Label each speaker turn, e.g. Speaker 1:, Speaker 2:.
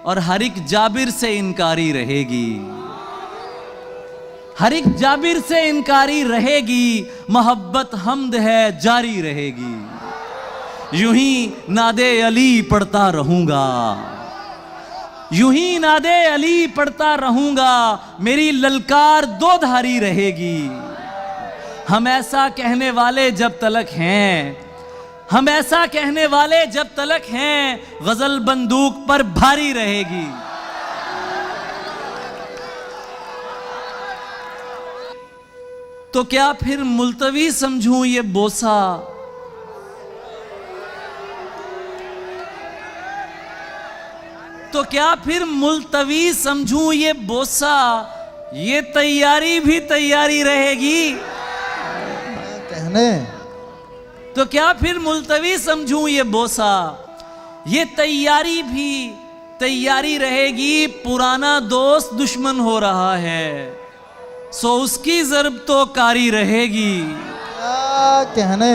Speaker 1: और हर एक जाबिर से इनकारी रहेगी। हर एक जाबिर से इनकारी रहेगी, मोहब्बत हमद है जारी रहेगी। यूं ही नादे अली पढ़ता रहूंगा, यूं ही नादे अली पढ़ता रहूंगा, मेरी ललकार दो धारी रहेगी। हम ऐसा कहने वाले जब तलक हैं, हम ऐसा कहने वाले जब तलक हैं, गजल बंदूक पर भारी रहेगी। तो क्या फिर मुल्तवी समझूं ये बोसा, तो क्या फिर मुल्तवी समझूं ये बोसा, ये तैयारी भी तैयारी रहेगी।
Speaker 2: कहने
Speaker 1: तो क्या फिर मुल्तवी समझूं ये बोसा, ये तैयारी भी तैयारी रहेगी। पुराना दोस्त दुश्मन हो रहा है, सो उसकी ज़र्ब तो कारी रहेगी।
Speaker 2: क्या कहने।